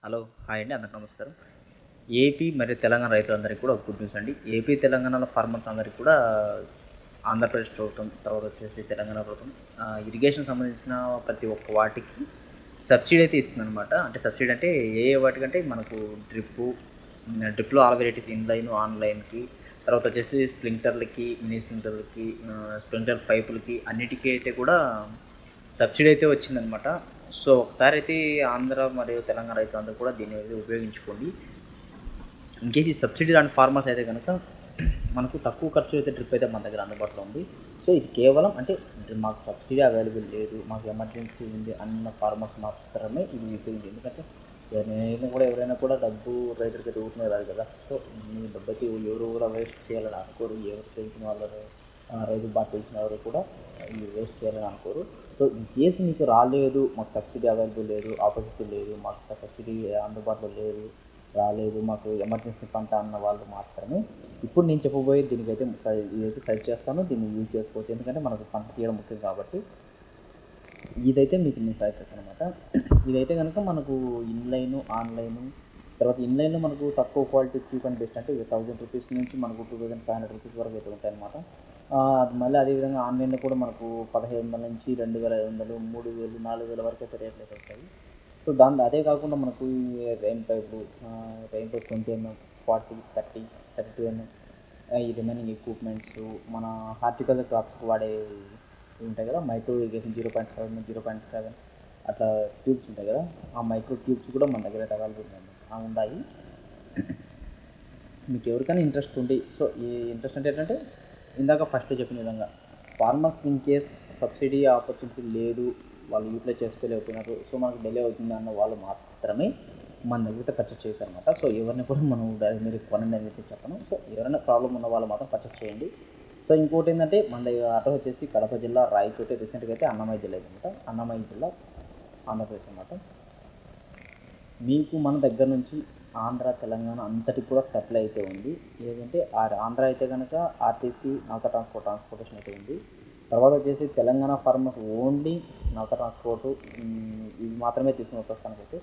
Hello hi అండి, అందరికీ నమస్కారం. ఏపీ మరియు తెలంగాణ రైతులందరికీ కూడా ఒక గుడ్ న్యూస్ అండి. ఏపీ తెలంగాణలో ఫార్మర్స్ అందరికీ కూడా ఆంధ్రప్రదేశ్ ప్రభుత్వం, తర్వాత వచ్చేసి తెలంగాణ ప్రభుత్వం ఇరిగేషన్ సంబంధించిన ప్రతి ఒక్క వాటికి సబ్సిడీ అయితే ఇస్తుందన్నమాట. అంటే సబ్సిడీ అంటే ఏ వాటికంటే మనకు డ్రిప్లో ఆల్ వెరైటీస్ ఇన్లైన్ ఆన్లైన్కి, తర్వాత వచ్చేసి స్ప్రింక్లర్లకి, మినీ స్ప్రింక్లర్లకి, స్ప్రింక్లర్ పైపులకి అన్నిటికీ అయితే కూడా సబ్సిడీ అయితే వచ్చిందనమాట. సో ఒకసారి అయితే ఆంధ్ర మరియు తెలంగాణ రైతులందరూ కూడా దీన్ని అయితే ఉపయోగించుకోండి. ఇన్కేస్ ఈ సబ్సిడీ లాంటి ఫార్మర్స్ అయితే కనుక మనకు తక్కువ ఖర్చు అయితే డ్రిప్ అయితే మన దగ్గర అందుబాటులో ఉంది. సో ఇది కేవలం అంటే మాకు సబ్సిడీ అవైలబుల్ లేదు, మాకు ఎమర్జెన్సీ ఉంది అన్న ఫార్మర్స్ మాత్రమే ఇది ఉపయోగించి. ఎందుకంటే ఎవరైనా కూడా డబ్బు రైతులకి ఊరినే రాదు కదా. సో మీ డబ్బు అయితే ఎవరు కూడా వేస్ట్ చేయాలని అనుకోరు. ఎవరు తెలిసిన వాళ్ళు రైతు బాగా తెలిసిన వారు కూడా ఇది వేస్ట్ చేయాలని అనుకోరు. సో ఇన్ కేసు మీకు రాలేదు, మాకు సబ్సిడీ అవైలబుల్ లేదు, ఆపర్చునిటీ లేదు, మాకు సబ్సిడీ అందుబాటులో లేదు, రాలేదు, మాకు ఎమర్జెన్సీ పంట అన్న వాళ్ళు మాత్రమే ఇప్పుడు నేను చెప్పబోయే దీనికైతే ఇదైతే సజెస్ట్ చేస్తాను. దీన్ని యూజ్ చేసుకోవచ్చు, ఎందుకంటే మనకు పంట తీయడం ముఖ్యం కాబట్టి. ఇదైతే మీకు నేను సజెస్ట్ చేస్తాను అనమాట. ఇదైతే కనుక మనకు ఇన్లైన్ ఆన్లైన్, తర్వాత ఇన్లైన్లో మనకు తక్కువ క్వాలిటీ చీప్ అండ్ బెస్ట్ అంటే 1000 రూపీస్ నుంచి మనకు 2500 రూపీస్ వరకు అయితే ఉంటాయి అనమాట. మళ్ళీ అదేవిధంగా ఆన్లైన్లో కూడా మనకు 1500 నుంచి 2500, 3000, 4000 వరకు అయితే రేట్లు అయితే వస్తాయి. సో అదే కాకుండా మనకు ఈ రెయిన్ పైప్ 20 mm, 40, 30, 32 mm, ఈ రిమైనింగ్ ఎక్విప్మెంట్స్, మన హార్టికల్చర్ క్రాప్స్కి వాడే ఉంటాయి కదా, మైక్రో ఇరిగేషన్ 0.7, 0.7 అట్లా ట్యూబ్స్ ఉంటాయి కదా, ఆ మైక్రో ట్యూబ్స్ కూడా మన దగ్గర అవైలబుల్ ఉన్నాయి. మీకు ఎవరికైనా ఇంట్రెస్ట్ ఉంది, సో ఈ ఇంట్రెస్ట్ అంటే ఏంటంటే ఇందాక ఫస్ట్ చెప్పిన విధంగా ఫార్మర్స్కి ఇన్ కేస్ సబ్సిడీ ఆపర్చునిటీ లేదు, వాళ్ళు యూటిలైజ్ చేసుకోలేకపోయినారు, సో మనకు డిలే అవుతుంది అన్న వాళ్ళు మాత్రమే మన దగ్గర పర్చేస్ చేయొచ్చు అనమాట. సో ఎవరిని కూడా మనం మీరు కొనండి అని చెప్పి చెప్పను. సో ఎవరైనా ప్రాబ్లం ఉన్న వాళ్ళు మాత్రం పర్చేస్ చేయండి. సో ఇంకోటి ఏంటంటే మన అడ్రస్ వచ్చేసి కడప జిల్లా రాయచోటి, రీసెంట్గా అయితే అన్నమయ్య జిల్లా అనమాట, అన్నమయ్య జిల్లా ఆంధ్రప్రదేశ్ అనమాట. మీకు మన దగ్గర నుంచి ఆంధ్ర తెలంగాణ అంతటికి కూడా సప్లై అయితే ఉంది. ఏదంటే ఆంధ్ర అయితే కనుక ఆర్టీసీ నౌక ట్రాన్స్పోర్టేషన్ అయితే ఉంది. తర్వాత వచ్చేసి తెలంగాణ ఫార్మర్స్ ఓన్లీ నౌక ట్రాన్స్పోర్ట్ ఇవి మాత్రమే తీసుకునే ప్రస్తుతానికైతే.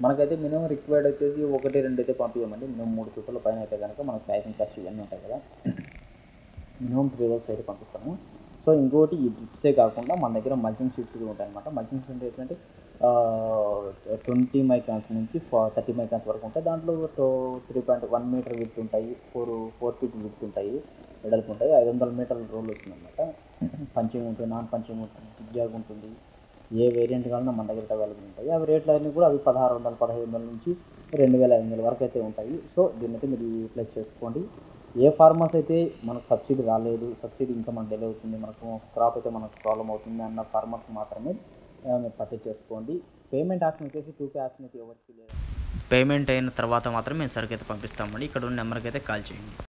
మనకైతే మినిమం రిక్వైర్డ్ వచ్చేసి 1-2 అయితే పంపించమండి. మినిమం 3 ఫీట్ల పైన అయితే కనుక మనకు ప్యాకింగ్ ఖర్చు ఇవన్నీ ఉంటాయి కదా, మినిమం 3 rolls అయితే పంపిస్తాము. సో ఇంకోటి ఈ డ్రిప్సే కాకుండా మన దగ్గర మల్చింగ్ షీట్స్ కూడా ఉంటాయి అనమాట. మల్చింగ్ షీట్స్ అంటే ఏంటంటే 20 మైక్రాన్స్ నుంచి 30 మైక్రాన్స్ వరకు ఉంటాయి. దాంట్లో 3.1 మీటర్ విడ్త్ ఉంటాయి, 4 ఫీట్ విడ్త్ ఉంటాయి, వెడల్పు ఉంటాయి. 500 మీటర్ల రోల్ వస్తుందన్నమాట. పంచింగ్ ఉంటుంది, నాన్ పంచింగ్ ఉంటుంది, జిగ్జాగ్ ఉంటుంది. ఏ వేరియంట్ కావాలన్నా మన దగ్గర అవైలబుల్ ఉంటాయి. అవి రేట్లు అన్నీ కూడా అవి 1600, 1500 నుంచి 2500 వరకు అయితే ఉంటాయి. సో దీన్ని అయితే మీరు యూటిలైజ్ చేసుకోండి. ఏ ఫార్మర్స్ అయితే మనకు సబ్సిడీ రాలేదు, సబ్సిడీ ఇంకా మనకు డిలే అవుతుంది, మనకు క్రాప్ అయితే మనకు ప్రాబ్లం అవుతుంది అన్న ఫార్మర్స్ మాత్రమే మీరు పర్చేజ్ చేసుకోండి. పేమెంట్ ఆప్షన్ వచ్చేసి 2K ఆప్షన్ అయితే ఎవరికి లేదు. పేమెంట్ అయిన తర్వాత మాత్రం మేము సరుకు అయితే పంపిస్తామండి. ఇక్కడ ఉన్న నెంబర్కి అయితే కాల్ చేయండి.